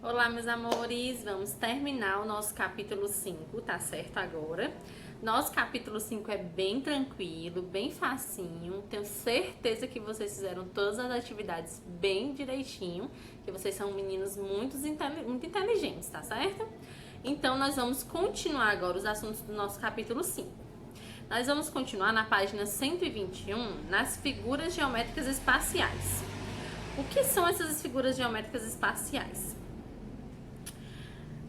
Olá, meus amores, vamos terminar o nosso capítulo 5, tá certo agora? Nosso capítulo 5 é bem tranquilo, bem facinho, tenho certeza que vocês fizeram todas as atividades bem direitinho, que vocês são meninos muito inteligentes, tá certo? Então, nós vamos continuar agora os assuntos do nosso capítulo 5. Nós vamos continuar na página 121, nas figuras geométricas espaciais. O que são essas figuras geométricas espaciais?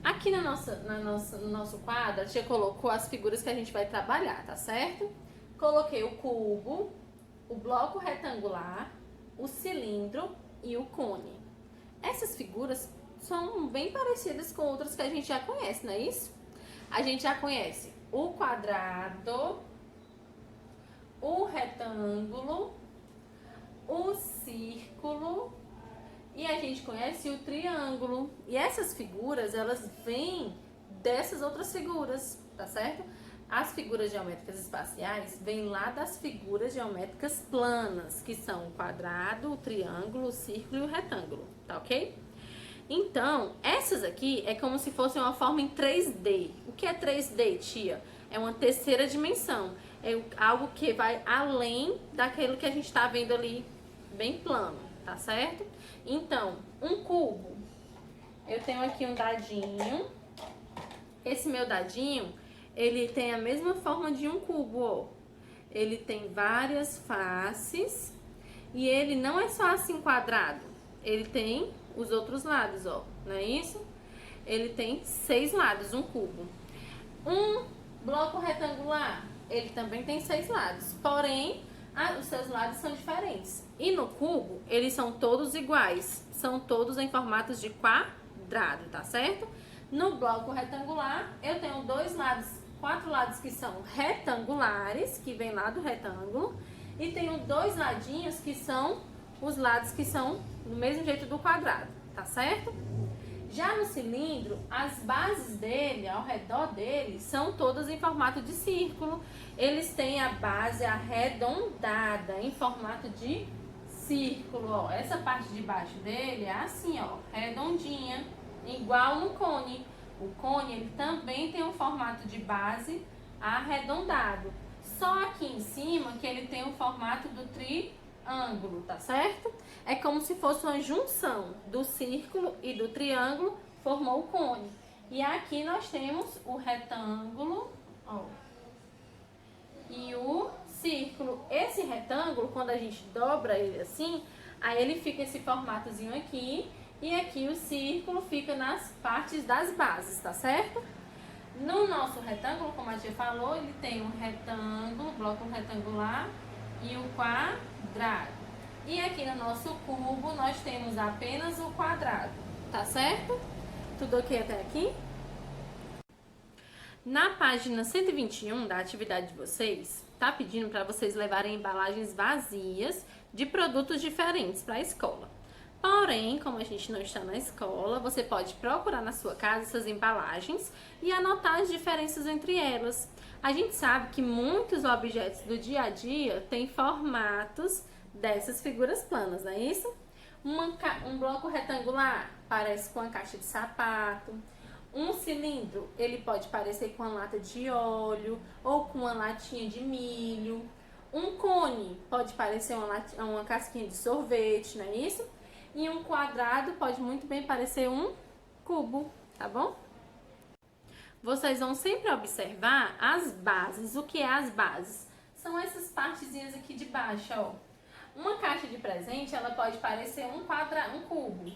Aqui no nosso quadro, a tia colocou as figuras que a gente vai trabalhar, tá certo? Coloquei o cubo, o bloco retangular, o cilindro e o cone. Essas figuras são bem parecidas com outras que a gente já conhece, não é isso? A gente já conhece o quadrado, o retângulo, o círculo e a gente conhece o triângulo. E essas figuras, elas vêm dessas outras figuras, tá certo? As figuras geométricas espaciais vêm lá das figuras geométricas planas, que são o quadrado, o triângulo, o círculo e o retângulo, tá ok? Então, essas aqui é como se fosse uma forma em 3D. O que é 3D, tia? É uma terceira dimensão. É algo que vai além daquilo que a gente tá vendo ali, bem plano, tá certo? Então, um cubo, eu tenho aqui um dadinho. Esse meu dadinho, ele tem a mesma forma de um cubo, ó. Ele tem várias faces e ele não é só assim quadrado. Ele tem os outros lados, ó, não é isso? Ele tem 6 lados, um cubo. Um bloco retangular, ele também tem 6 lados, porém, os seus lados são diferentes. E no cubo, eles são todos iguais, são todos em formatos de quadrado, tá certo? No bloco retangular, eu tenho 4 lados que são retangulares, que vem lá do retângulo, e tenho 2 ladinhos que são os lados que são do mesmo jeito do quadrado, tá certo? Já no cilindro, as bases dele, ao redor dele, são todas em formato de círculo. Eles têm a base arredondada em formato de círculo, ó. Essa parte de baixo dele é assim, ó, redondinha, igual no cone. O cone, ele também tem um formato de base arredondado. Só aqui em cima que ele tem o formato do triângulo, tá certo? É como se fosse uma junção do círculo e do triângulo, formou o cone. E aqui nós temos o retângulo, ó, e o círculo. Esse retângulo, quando a gente dobra ele assim, aí ele fica esse formatozinho aqui, e aqui o círculo fica nas partes das bases, tá certo? No nosso retângulo, como a tia falou, ele tem um retângulo, bloco retangular e o quadrado. E aqui no nosso cubo nós temos apenas o quadrado, tá certo? Tudo ok até aqui? Na página 121 da atividade de vocês, tá pedindo para vocês levarem embalagens vazias de produtos diferentes para a escola. Porém, como a gente não está na escola, você pode procurar na sua casa essas embalagens e anotar as diferenças entre elas. A gente sabe que muitos objetos do dia a dia têm formatos dessas figuras planas, não é isso? Um bloco retangular parece com a caixa de sapato. Um cilindro, ele pode parecer com uma lata de óleo ou com uma latinha de milho. Um cone pode parecer uma casquinha de sorvete, não é isso? E um quadrado pode muito bem parecer um cubo, tá bom? Vocês vão sempre observar as bases. O que é as bases? São essas partezinhas aqui de baixo, ó. Uma caixa de presente, ela pode parecer um cubo.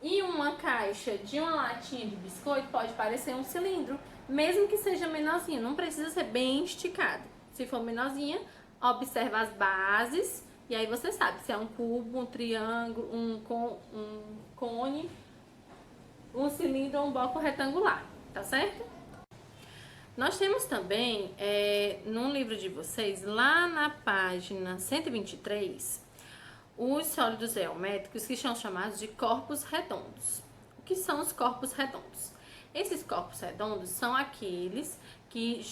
E uma caixa de uma latinha de biscoito pode parecer um cilindro, mesmo que seja menorzinha. Não precisa ser bem esticado. Se for menorzinha, observa as bases e aí você sabe se é um cubo, um triângulo, um cone, um cilindro ou um bloco retangular, tá certo? Nós temos também, no livro de vocês, lá na página 123, os sólidos geométricos que são chamados de corpos redondos. O que são os corpos redondos? Esses corpos redondos são aqueles que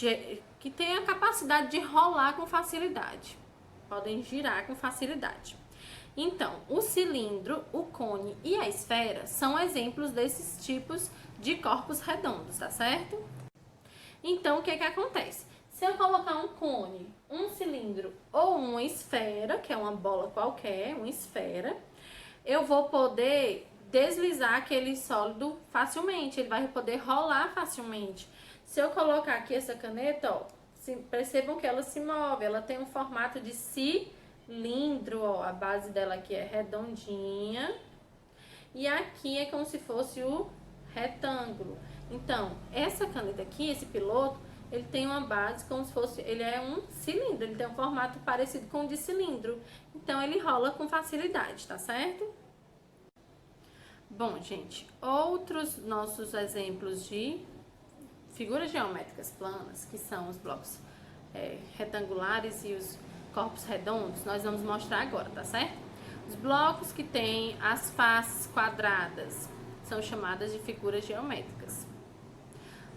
têm a capacidade de rolar com facilidade, podem girar com facilidade. Então, o cilindro, o cone e a esfera são exemplos desses tipos de corpos redondos, tá certo? Então, o que acontece? Se eu colocar um cone, um cilindro ou uma esfera, que é uma bola qualquer, uma esfera, eu vou poder deslizar aquele sólido facilmente, ele vai poder rolar facilmente. Se eu colocar aqui essa caneta, ó, percebam que ela se move, ela tem um formato de cilindro, ó, a base dela aqui é redondinha e aqui é como se fosse o retângulo. Então, essa caneta aqui, esse piloto, ele tem uma base como se fosse, ele é um cilindro, ele tem um formato parecido com o de cilindro. Então, ele rola com facilidade, tá certo? Bom, gente, outros nossos exemplos de figuras geométricas planas, que são os blocos retangulares e os corpos redondos, nós vamos mostrar agora, tá certo? Os blocos que têm as faces quadradas são chamadas de figuras geométricas.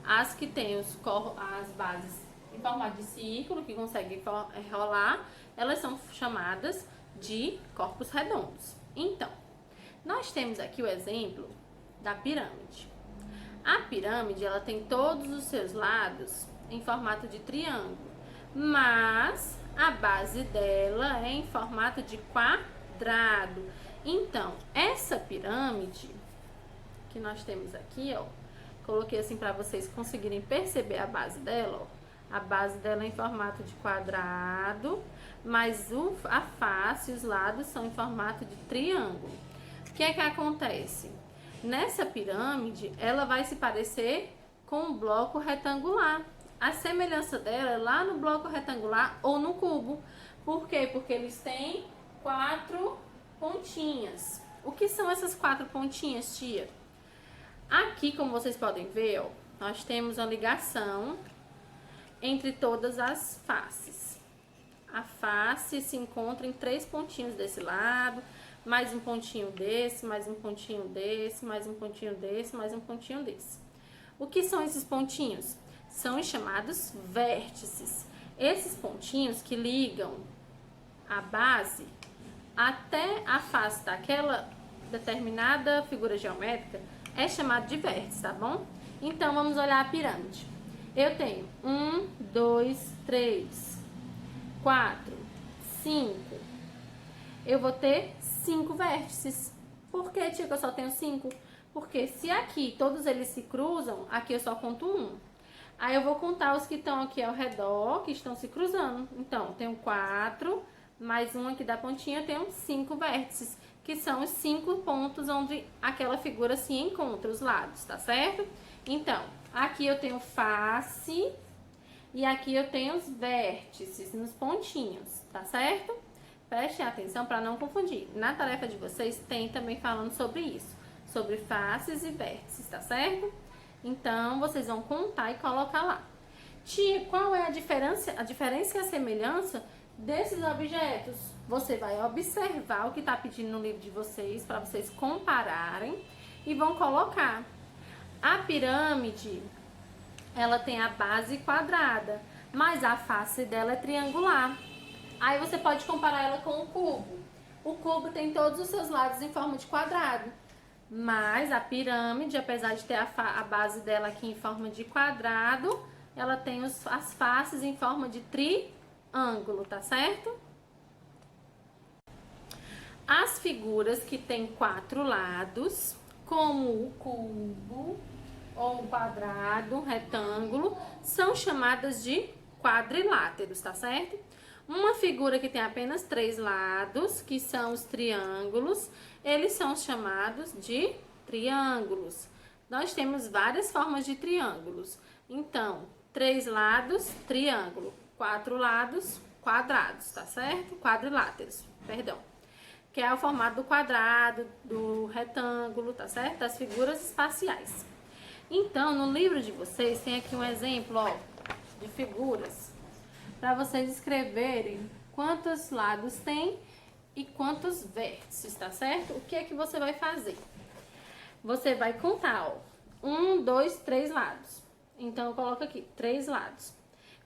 As que têm as bases em formato de círculo, que conseguem rolar, elas são chamadas de corpos redondos. Então, nós temos aqui o exemplo da pirâmide. A pirâmide, ela tem todos os seus lados em formato de triângulo, mas a base dela é em formato de quadrado. Então, essa pirâmide que nós temos aqui, ó, coloquei assim para vocês conseguirem perceber a base dela, ó. A base dela é em formato de quadrado, mas a face e os lados são em formato de triângulo. O que é que acontece? Nessa pirâmide, ela vai se parecer com um bloco retangular. A semelhança dela é lá no bloco retangular ou no cubo. Por quê? Porque eles têm 4 pontinhas. O que são essas 4 pontinhas, tia? Aqui, como vocês podem ver, ó, nós temos uma ligação entre todas as faces. A face se encontra em 3 pontinhos desse lado, mais um pontinho desse, mais um pontinho desse, mais um pontinho desse, mais um pontinho desse. O que são esses pontinhos? São os chamados vértices. Esses pontinhos que ligam a base até a face daquela determinada figura geométrica é chamado de vértice, tá bom? Então, vamos olhar a pirâmide. Eu tenho 1, 2, 3, 4, 5. Eu vou ter 5 vértices. Por que, tia, que eu só tenho 5? Porque se aqui todos eles se cruzam, aqui eu só conto 1. Aí eu vou contar os que estão aqui ao redor, que estão se cruzando. Então, tenho 4, mais um aqui da pontinha, eu tenho 5 vértices, que são os 5 pontos onde aquela figura se encontra, os lados, tá certo? Então, aqui eu tenho face e aqui eu tenho os vértices nos pontinhos, tá certo? Prestem atenção para não confundir. Na tarefa de vocês tem também falando sobre isso, sobre faces e vértices, tá certo? Então, vocês vão contar e colocar lá. Tia, qual é a diferença e a semelhança desses objetos? Você vai observar o que está pedindo no livro de vocês, para vocês compararem e vão colocar. A pirâmide, ela tem a base quadrada, mas a face dela é triangular. Aí você pode comparar ela com o cubo. O cubo tem todos os seus lados em forma de quadrado, mas a pirâmide, apesar de ter a base dela aqui em forma de quadrado, ela tem as faces em forma de triângulo, tá certo? As figuras que têm 4 lados, como o cubo, ou o quadrado, um retângulo, são chamadas de quadriláteros, tá certo? Uma figura que tem apenas 3 lados, que são os triângulos, eles são chamados de triângulos. Nós temos várias formas de triângulos. Então, 3 lados, triângulo. 4 lados, quadrados, tá certo? Quadriláteros, perdão. Que é o formato do quadrado, do retângulo, tá certo? Das figuras espaciais. Então, no livro de vocês, tem aqui um exemplo, ó, de figuras, para vocês escreverem quantos lados tem e quantos vértices, tá certo? O que é que você vai fazer? Você vai contar, ó, 1, 2, 3 lados. Então, eu coloco aqui, 3 lados.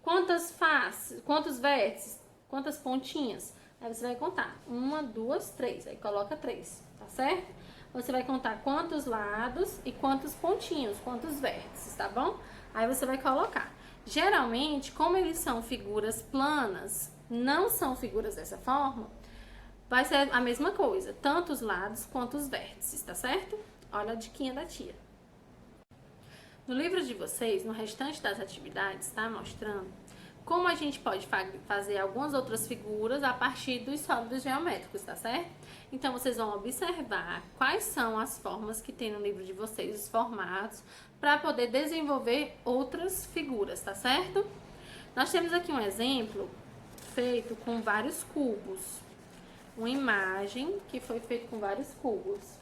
Quantas faces, quantos vértices, quantas pontinhas? Aí você vai contar 1, 2, 3. Aí coloca 3, tá certo? Você vai contar quantos lados e quantos pontinhos, quantos vértices, tá bom? Aí você vai colocar. Geralmente, como eles são figuras planas, não são figuras dessa forma, vai ser a mesma coisa, tanto os lados quanto os vértices, tá certo? Olha a diquinha da tia. No livro de vocês, no restante das atividades, tá mostrando como a gente pode fazer algumas outras figuras a partir dos sólidos geométricos, tá certo? Então, vocês vão observar quais são as formas que tem no livro de vocês, os formatos, para poder desenvolver outras figuras, tá certo? Nós temos aqui um exemplo feito com vários cubos. Uma imagem que foi feita com vários cubos.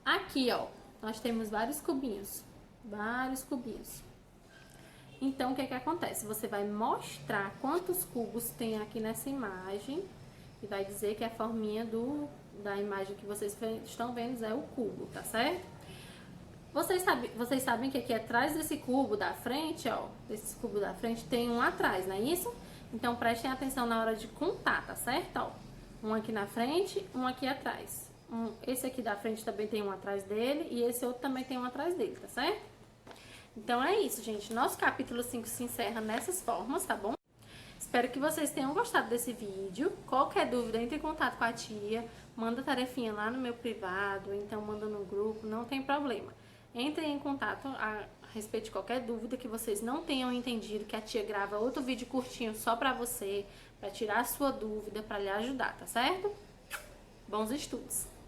Aqui, ó, nós temos vários cubinhos. Vários cubinhos. Então, o que acontece? Você vai mostrar quantos cubos tem aqui nessa imagem e vai dizer que a forminha da imagem que vocês estão vendo é o cubo, tá certo? Vocês sabem que aqui atrás desse cubo da frente, ó, desse cubo da frente tem um atrás, não é isso? Então, prestem atenção na hora de contar, tá certo? Ó, um aqui na frente, um aqui atrás. Esse aqui da frente também tem um atrás dele e esse outro também tem um atrás dele, tá certo? Então é isso, gente. Nosso capítulo 5 se encerra nessas formas, tá bom? Espero que vocês tenham gostado desse vídeo. Qualquer dúvida, entre em contato com a tia. Manda tarefinha lá no meu privado, então manda no grupo, não tem problema. Entrem em contato a respeito de qualquer dúvida que vocês não tenham entendido, que a tia grava outro vídeo curtinho só pra você, pra tirar a sua dúvida, pra lhe ajudar, tá certo? Bons estudos!